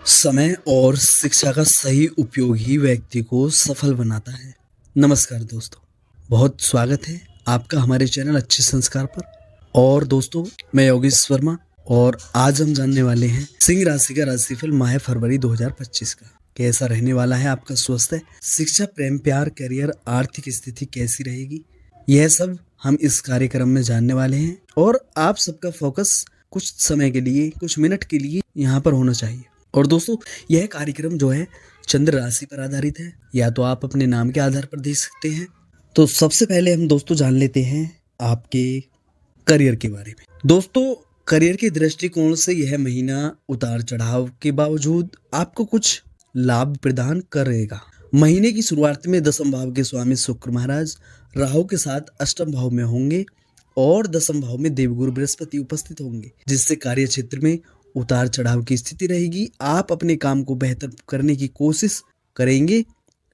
समय और शिक्षा का सही उपयोग ही व्यक्ति को सफल बनाता है। नमस्कार दोस्तों, बहुत स्वागत है आपका हमारे चैनल अच्छे संस्कार पर। और दोस्तों, मैं योगेश वर्मा और आज हम जानने वाले हैं सिंह राशि का राशिफल माह फरवरी 2025 का। कैसा रहने वाला है आपका स्वास्थ्य, शिक्षा, प्रेम, प्यार, करियर, आर्थिक स्थिति कैसी रहेगी, यह सब हम इस कार्यक्रम में जानने वाले हैं। और आप सबका फोकस कुछ समय के लिए, कुछ मिनट के लिए यहाँ पर होना चाहिए। और दोस्तों, यह कार्यक्रम जो है चंद्र राशि पर आधारित है, या तो आप अपने नाम के आधार पर देख सकते हैं। तो सबसे पहले हम दोस्तों जान लेते हैं आपके करियर के बारे में। दोस्तों, करियर के दृष्टिकोण से यह महीना उतार चढ़ाव के बावजूद आपको कुछ लाभ प्रदान करेगा। महीने की शुरुआत में दसम भाव के स्वामी शुक्र महाराज राहु के साथ अष्टम भाव में होंगे और दसम भाव में देवगुरु बृहस्पति उपस्थित होंगे, जिससे कार्य क्षेत्र में उतार चढ़ाव की स्थिति रहेगी। आप अपने काम को बेहतर करने की कोशिश करेंगे,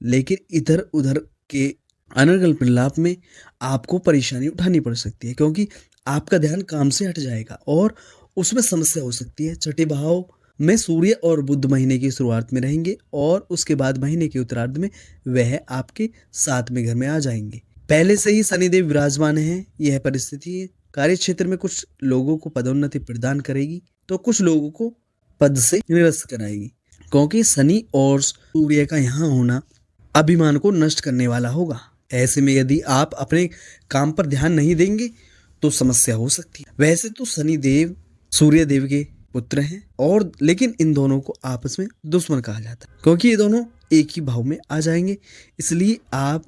लेकिन इधर उधर के अनर्गल प्रलाप में आपको परेशानी उठानी पड़ सकती है, क्योंकि आपका ध्यान काम से हट जाएगा और उसमें समस्या हो सकती है। छठे भाव में सूर्य और बुध महीने की शुरुआत में रहेंगे और उसके बाद महीने के उत्तरार्ध में वह आपके 7वें घर में आ जाएंगे। पहले से ही शनिदेव विराजमान है। यह परिस्थिति कार्य क्षेत्र में कुछ लोगों को पदोन्नति प्रदान करेगी, तो कुछ लोगों को पद से निरस्त कराएगी, क्योंकि शनि और सूर्य का यहाँ होना अभिमान को नष्ट करने वाला होगा। ऐसे में यदि आप अपने काम पर ध्यान नहीं देंगे तो समस्या हो सकती है। वैसे तो शनि देव सूर्य देव के पुत्र हैं, और लेकिन इन दोनों को आपस में दुश्मन कहा जाता है, क्योंकि ये दोनों एक ही भाव में आ जाएंगे। इसलिए आप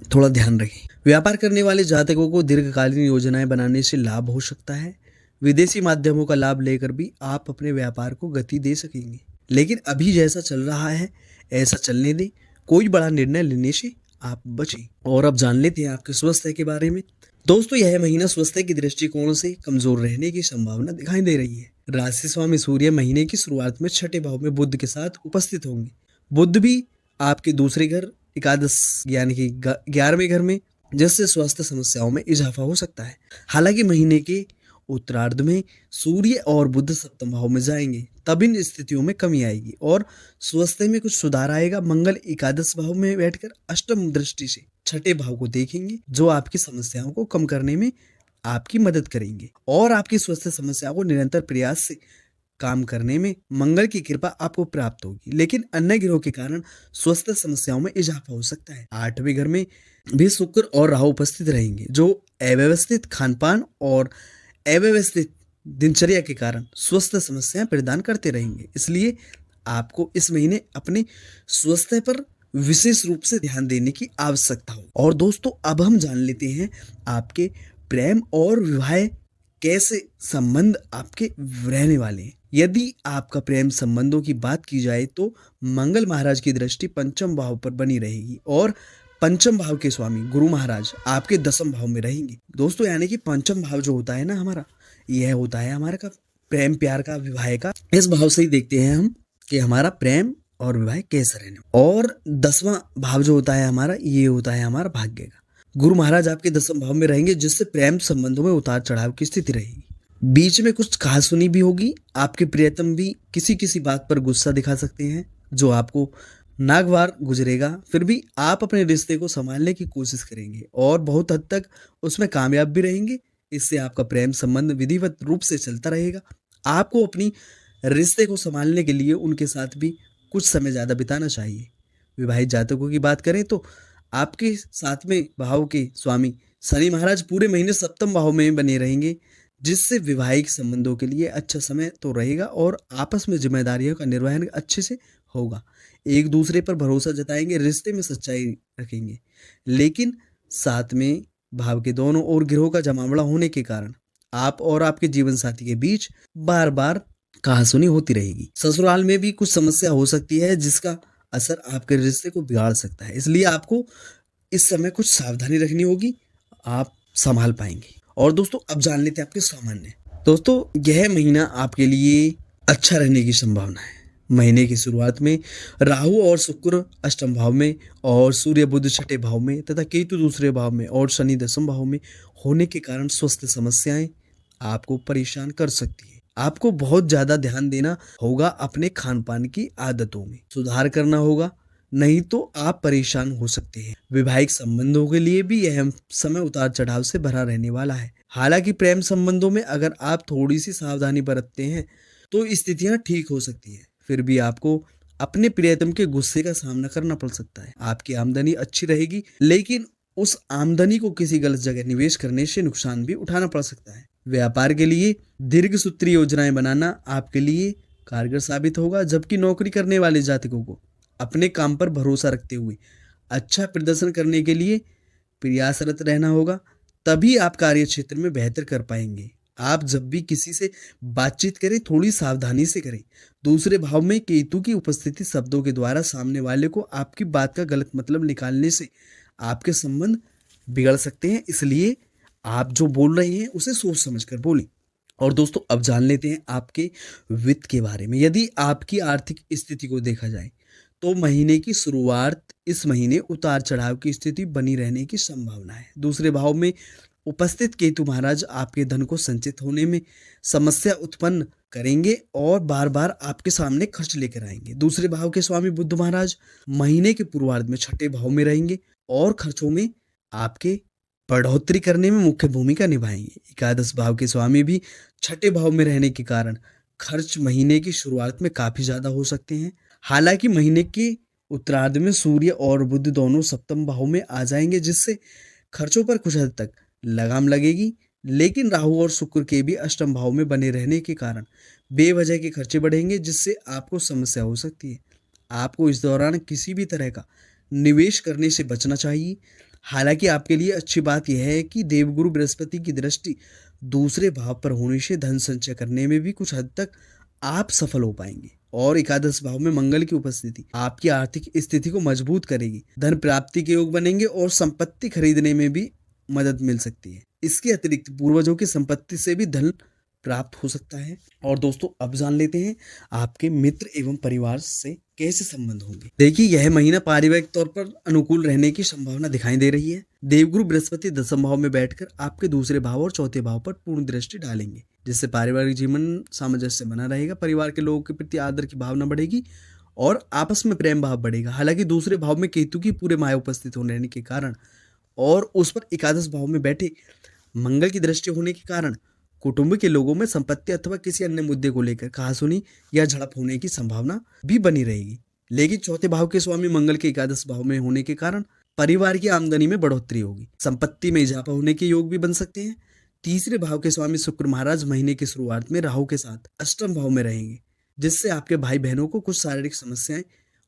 थोड़ा ध्यान रखें। व्यापार करने वाले जातकों को दीर्घकालीन योजनाएं बनाने से लाभ हो सकता है। विदेशी माध्यमों का लाभ लेकर भी आप अपने व्यापार को गति दे सकेंगे, लेकिन अभी जैसा चल रहा है ऐसा चलने दें। कोई बड़ा निर्णय लेने से आप बचें। और अब जान लेते हैं आपके स्वास्थ्य के बारे में। दोस्तों, यह महीना स्वास्थ्य की दृष्टिकोण से कमजोर रहने की संभावना दिखाई दे रही है। राशि स्वामी सूर्य महीने की शुरुआत में छठे भाव में बुध के साथ उपस्थित होंगे। बुध भी आपके दूसरे घर एकादश यानी कि 11वें घर में, जिससे स्वास्थ्य समस्याओं में इजाफा हो सकता है। हालांकि महीने के उत्तरार्ध में सूर्य और बुध सप्तम भाव में जाएंगे, तब इन स्थितियों में कमी आएगी और स्वास्थ्य में कुछ सुधार आएगा। मंगल एकादश भाव में बैठकर अष्टम दृष्टि से छठे भाव को देखेंगे, जो आपकी समस्याओं को कम करने में आपकी मदद करेंगे और आपकी स्वास्थ्य समस्या को निरंतर प्रयास से काम करने में मंगल की कृपा आपको प्राप्त होगी। लेकिन अन्य ग्रहों के कारण स्वास्थ्य समस्याओं में इजाफा हो सकता है। 8वें घर में भी शुक्र और राहु उपस्थित रहेंगे, जो अव्यवस्थित खानपान और अव्यवस्थित दिनचर्या के कारण स्वास्थ्य समस्याएं प्रदान करते रहेंगे। इसलिए आपको इस महीने अपने स्वास्थ्य पर विशेष रूप से ध्यान देने की आवश्यकता हो। और दोस्तों, अब हम जान लेते हैं आपके प्रेम और विवाह कैसे संबंध आपके रहने वाले हैं। यदि आपका प्रेम संबंधों की बात की जाए तो मंगल महाराज की दृष्टि पंचम भाव पर बनी रहेगी और पंचम भाव के स्वामी गुरु महाराज आपके दसम भाव में रहेंगे। दोस्तों, यानी कि पंचम भाव जो होता है ना हमारा, यह होता है हमारा का प्रेम प्यार का, विवाह का। इस भाव से ही देखते हैं हम कि हमारा प्रेम और विवाह कैसा रहने। और 10वां भाव जो होता है हमारा, ये होता है हमारा भाग्य का। गुरु महाराज आपके दसम भाव में रहेंगे, जिससे प्रेम संबंधों में उतार चढ़ाव की स्थिति रहेगी। बीच में कुछ कहासुनी भी होगी। आपके प्रियतम भी किसी किसी बात पर गुस्सा दिखा सकते हैं, जो आपको नागवार गुजरेगा। फिर भी आप अपने रिश्ते को संभालने की कोशिश करेंगे और बहुत हद तक उसमें कामयाब भी रहेंगे। इससे आपका प्रेम संबंध विधिवत रूप से चलता रहेगा। आपको अपनी रिश्ते को संभालने के लिए उनके साथ भी कुछ समय ज़्यादा बिताना चाहिए। विवाहित जातकों की बात करें तो आपके 7वें भाव के स्वामी शनि महाराज पूरे महीने सप्तम भाव में बने रहेंगे, जिससे वैवाहिक संबंधों के लिए अच्छा समय तो रहेगा और आपस में जिम्मेदारियों का निर्वहन अच्छे से होगा। एक दूसरे पर भरोसा जताएंगे, रिश्ते में सच्चाई रखेंगे। लेकिन 7वें भाव के दोनों ओर ग्रहों का जमावड़ा होने के कारण आप और आपके जीवन साथी के बीच बार बार कहासुनी होती रहेगी। ससुराल में भी कुछ समस्या हो सकती है, जिसका असर आपके रिश्ते को बिगाड़ सकता है। इसलिए आपको इस समय कुछ सावधानी रखनी होगी, आप संभाल पाएंगे। और दोस्तों, अब जान लेते हैं आपके सामान्य। दोस्तों, यह महीना आपके लिए अच्छा रहने की संभावना है। महीने की शुरुआत में राहु और शुक्र अष्टम भाव में और सूर्य बुध छठे भाव में तथा केतु दूसरे भाव में और शनि दसम भाव में होने के कारण स्वास्थ्य समस्याएं आपको परेशान कर सकती है। आपको बहुत ज्यादा ध्यान देना होगा, अपने खान पान की आदतों में सुधार करना होगा, नहीं तो आप परेशान हो सकते हैं। वैवाहिक संबंधों के लिए भी यह समय उतार चढ़ाव से भरा रहने वाला है। हालांकि प्रेम संबंधों में अगर आप थोड़ी सी सावधानी बरतते हैं तो स्थितियां ठीक हो सकती है। फिर भी आपको अपने प्रियतम के गुस्से का सामना करना पड़ सकता है। आपकी आमदनी अच्छी रहेगी, लेकिन उस आमदनी को किसी गलत जगह निवेश करने से नुकसान भी उठाना पड़ सकता है। व्यापार के लिए दीर्घ सूत्री योजनाएं बनाना आपके लिए कारगर साबित होगा, जबकि नौकरी करने वाले जातकों को अपने काम पर भरोसा रखते हुए अच्छा प्रदर्शन करने के लिए प्रयासरत रहना होगा, तभी आप कार्य क्षेत्र में बेहतर कर पाएंगे। आप जब भी किसी से बातचीत करें थोड़ी सावधानी से करें। दूसरे भाव में केतु की उपस्थिति शब्दों के द्वारा सामने वाले को आपकी बात का गलत मतलब निकालने से आपके संबंध बिगड़ सकते हैं, इसलिए आप जो बोल रहे हैं उसे सोच समझ कर बोलें। और दोस्तों, अब जान लेते हैं आपके वित्त के बारे में। यदि आपकी आर्थिक स्थिति को देखा जाए तो महीने की शुरुआत इस महीने उतार चढ़ाव की स्थिति बनी रहने की संभावना है। दूसरे भाव में उपस्थित केतु महाराज आपके धन को संचित होने में समस्या उत्पन्न करेंगे और बार बार आपके सामने खर्च लेकर आएंगे। दूसरे भाव के स्वामी बुध महाराज महीने के पूर्वार्ध में छठे भाव में रहेंगे और खर्चों में आपके बढ़ोतरी करने में मुख्य भूमिका निभाएंगे। एकादश भाव के स्वामी भी छठे भाव में रहने के कारण खर्च महीने की शुरुआत में काफी ज्यादा हो सकते हैं। हालांकि महीने के उत्तरार्ध में सूर्य और बुध दोनों सप्तम भाव में आ जाएंगे, जिससे खर्चों पर कुछ हद तक लगाम लगेगी। लेकिन राहु और शुक्र के भी अष्टम भाव में बने रहने के कारण बेवजह के खर्चे बढ़ेंगे, जिससे आपको समस्या हो सकती है। आपको इस दौरान किसी भी तरह का निवेश करने से बचना चाहिए। हालांकि आपके लिए अच्छी बात यह है कि देवगुरु बृहस्पति की दृष्टि दूसरे भाव पर होने से धन संचय करने में भी कुछ हद तक आप सफल हो पाएंगे। और एकादश भाव में मंगल की उपस्थिति आपकी आर्थिक स्थिति को मजबूत करेगी। धन प्राप्ति के योग बनेंगे और संपत्ति खरीदने में भी मदद मिल सकती है। इसके अतिरिक्त पूर्वजों की संपत्ति से भी धन प्राप्त हो सकता है। और दोस्तों, अब जान लेते हैं आपके मित्र एवं परिवार से कैसे संबंध होंगे। देखिए, यह महीना पारिवारिक तौर पर अनुकूल रहने की संभावना दिखाई दे रही है। देवगुरु बृहस्पति दसम भाव में बैठकर आपके दूसरे भाव और चौथे भाव पर पूर्ण दृष्टि डालेंगे, जिससे पारिवारिक जीवन सामंजस्य बना रहेगा। परिवार के लोगों के प्रति आदर की भावना बढ़ेगी और आपस में प्रेम भाव बढ़ेगा। हालांकि दूसरे भाव में केतु की पूरे माया उपस्थित होने रहने के कारण और उस पर एकादश भाव में बैठे मंगल की दृष्टि होने के कारण कुटुंब के लोगों में संपत्ति अथवा किसी अन्य मुद्दे को लेकर कहासुनी या झड़प होने की संभावना भी बनी रहेगी। लेकिन चौथे भाव के स्वामी मंगल के एकादश भाव में होने के कारण परिवार की आमदनी में बढ़ोतरी होगी। संपत्ति में इजाफा होने के योग भी बन सकते हैं। तीसरे भाव के स्वामी शुक्र महाराज महीने की शुरुआत में राहु के साथ अष्टम भाव में रहेंगे, जिससे आपके भाई बहनों को कुछ शारीरिक समस्याएं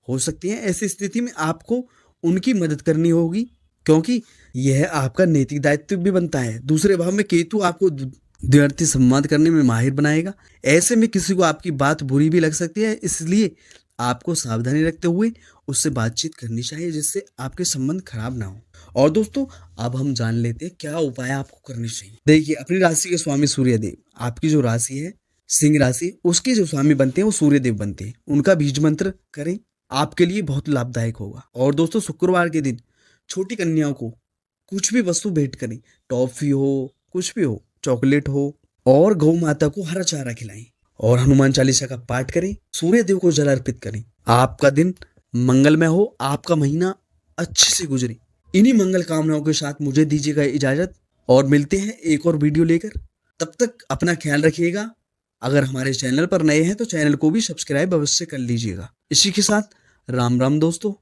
हो सकती हैं। ऐसी स्थिति में आपको उनकी मदद करनी होगी, क्योंकि यह आपका नैतिक दायित्व भी बनता है। दूसरे भाव में केतु आपको द्व्यर्थी संवाद करने में माहिर बनाएगा। ऐसे में किसी को आपकी बात बुरी भी लग सकती है, इसलिए आपको सावधानी रखते हुए उससे बातचीत करनी चाहिए, जिससे आपके संबंध खराब ना हो। और दोस्तों, अब हम जान लेते हैं क्या उपाय आपको करने चाहिए। देखिए, अपनी राशि के स्वामी सूर्यदेव, आपकी जो राशि है सिंह राशि, उसके जो स्वामी बनते हैं वो सूर्यदेव बनते हैं। उनका बीज मंत्र करें, आपके लिए बहुत लाभदायक होगा। और दोस्तों, शुक्रवार के दिन छोटी कन्याओं को कुछ भी वस्तु भेंट करें, टॉफी हो, कुछ भी हो, चॉकलेट हो, और गौ माता को हरा चारा खिलाएं और हनुमान चालीसा का पाठ करें, सूर्य देव को जल अर्पित करें। आपका दिन मंगलमय हो, आपका महीना अच्छे से गुजरे। इन्हीं मंगल कामनाओं के साथ मुझे दीजिएगा इजाजत और मिलते हैं एक और वीडियो लेकर। तब तक अपना ख्याल रखिएगा। अगर हमारे चैनल पर नए हैं तो चैनल को भी सब्सक्राइब अवश्य कर लीजिएगा। इसी के साथ राम राम दोस्तों।